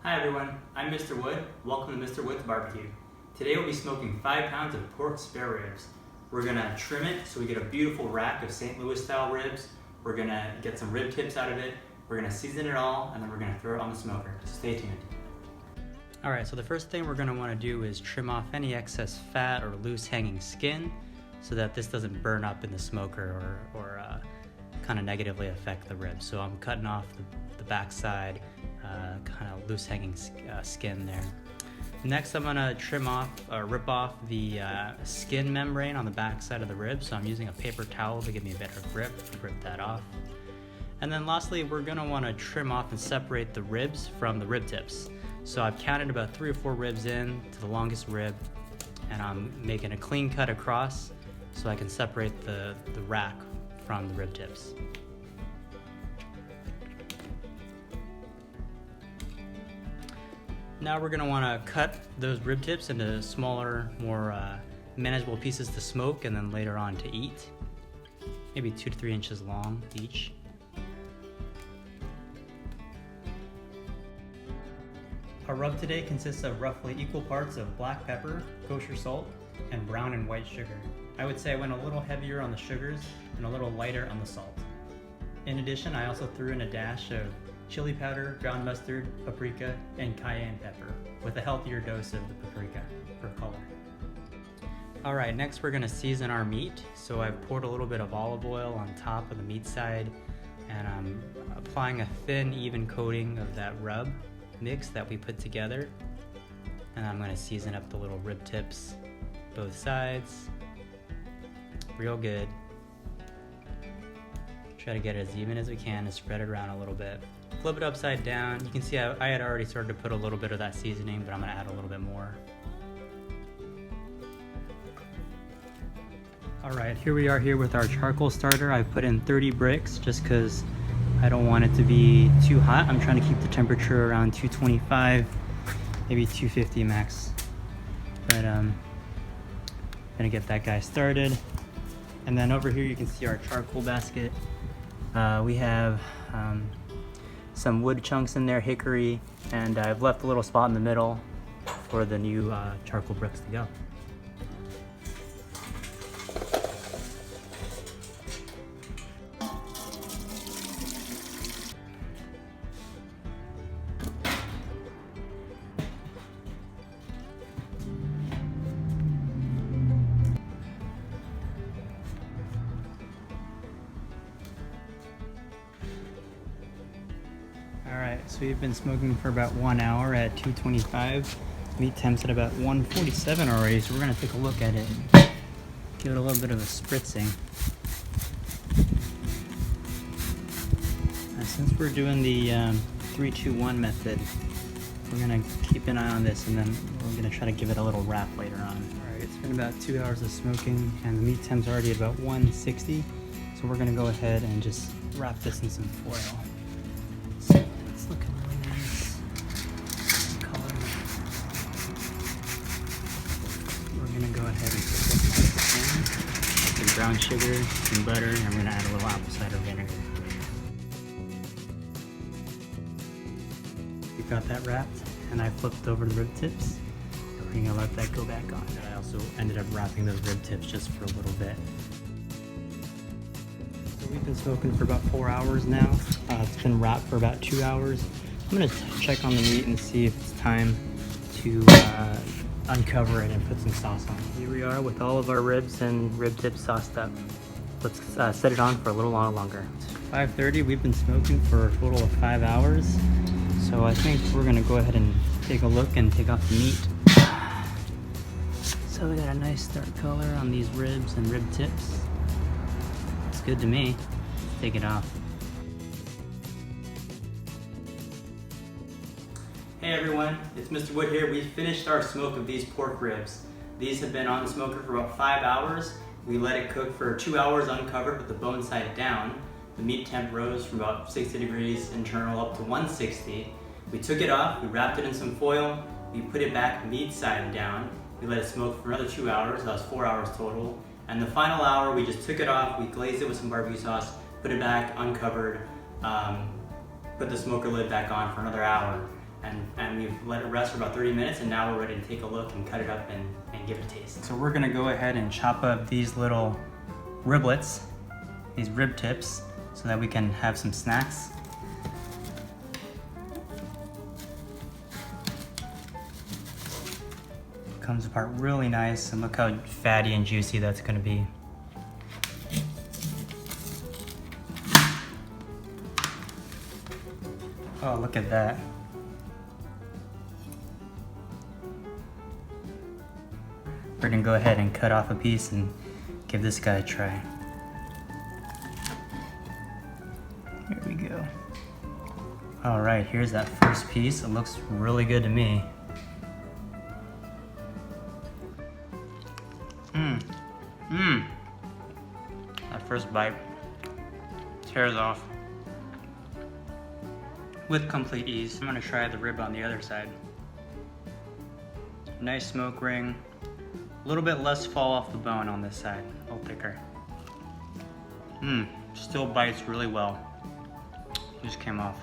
Hi everyone, I'm Mr. Wood. Welcome to Mr. Wood's Barbecue. Today we'll be smoking 5 pounds of pork spare ribs. We're gonna trim it so we get a beautiful rack of St. Louis style ribs. We're gonna get some rib tips out of it. We're gonna season it all and then we're gonna throw it on the smoker. So stay tuned. Alright, so the first thing we're gonna wanna do is trim off any excess fat or loose hanging skin so that this doesn't burn up in the smoker or kind of negatively affect the ribs. So I'm cutting off the backside, kind of loose hanging skin there. Next, I'm gonna rip off the skin membrane on the back side of the rib. So I'm using a paper towel to give me a better grip. Rip that off. And then lastly, we're gonna wanna trim off and separate the ribs from the rib tips. So I've counted about 3 or 4 ribs in to the longest rib, and I'm making a clean cut across so I can separate the rack from the rib tips. Now we're going to want to cut those rib tips into smaller, more manageable pieces to smoke and then later on to eat. Maybe 2 to 3 inches long each. Our rub today consists of roughly equal parts of black pepper, kosher salt, and brown and white sugar. I would say I went a little heavier on the sugars and a little lighter on the salt. In addition, I also threw in a dash of chili powder, ground mustard, paprika, and cayenne pepper, with a healthier dose of the paprika for color. Alright, next we're going to season our meat. So I've poured a little bit of olive oil on top of the meat side, and I'm applying a thin, even coating of that rub mix that we put together. And I'm going to season up the little rib tips, both sides, real good. Try to get it as even as we can and spread it around a little bit. Flip it upside down. You can see I had already started to put a little bit of that seasoning, but I'm going to add a little bit more. Alright, here we are here with our charcoal starter. I put in 30 bricks just because I don't want it to be too hot. I'm trying to keep the temperature around 225, maybe 250 max. But I'm going to get that guy started. And then over here you can see our charcoal basket. We have some wood chunks in there, hickory, and I've left a little spot in the middle for the new charcoal bricks to go. Alright, so we've been smoking for about 1 hour at 225. Meat temp's at about 147 already, so we're going to take a look at it. Give it a little bit of a spritzing. Since we're doing the 3-2-1 method, we're going to keep an eye on this, and then we're going to try to give it a little wrap later on. Alright, it's been about 2 hours of smoking, and the meat temp's already at about 160, so we're going to go ahead and just wrap this in some foil. It's looking really nice color. We're gonna go ahead and put this in some brown sugar, some butter, and we're gonna add a little apple cider vinegar. We've got that wrapped, and I flipped over the rib tips. We're gonna let that go back on. I also ended up wrapping those rib tips just for a little bit. We've been smoking for about 4 hours now. It's been wrapped for about 2 hours. I'm gonna check on the meat and see if it's time to uncover it and put some sauce on it. Here we are with all of our ribs and rib tips sauced up. Let's set it on for a little while longer. It's 5:30. We've been smoking for a total of 5 hours. So I think we're gonna go ahead and take a look and take off the meat. So we got a nice dark color on these ribs and rib tips. Good to me. Let's take it off. Hey everyone, it's Mr. Wood here. We finished our smoke of these pork ribs. These have been on the smoker for about 5 hours. We let it cook for 2 hours uncovered with the bone side down. The meat temp rose from about 60 degrees internal up to 160. We took it off, we wrapped it in some foil, we put it back meat side down. We let it smoke for another 2 hours, that was 4 hours total. And the final hour, we just took it off, we glazed it with some barbecue sauce, put it back uncovered, put the smoker lid back on for another hour. and we've let it rest for about 30 minutes, and now we're ready to take a look and cut it up and give it a taste. So we're gonna go ahead and chop up these little riblets, these rib tips, so that we can have some snacks. Comes apart really nice, and look how fatty and juicy that's gonna be. Oh, look at that. We're gonna go ahead and cut off a piece and give this guy a try. Here we go. All right, here's that first piece. It looks really good to me. That first bite tears off with complete ease. I'm gonna try the rib on the other side. Nice smoke ring. A little bit less fall off the bone on this side, a little thicker. Still bites really well. Just came off.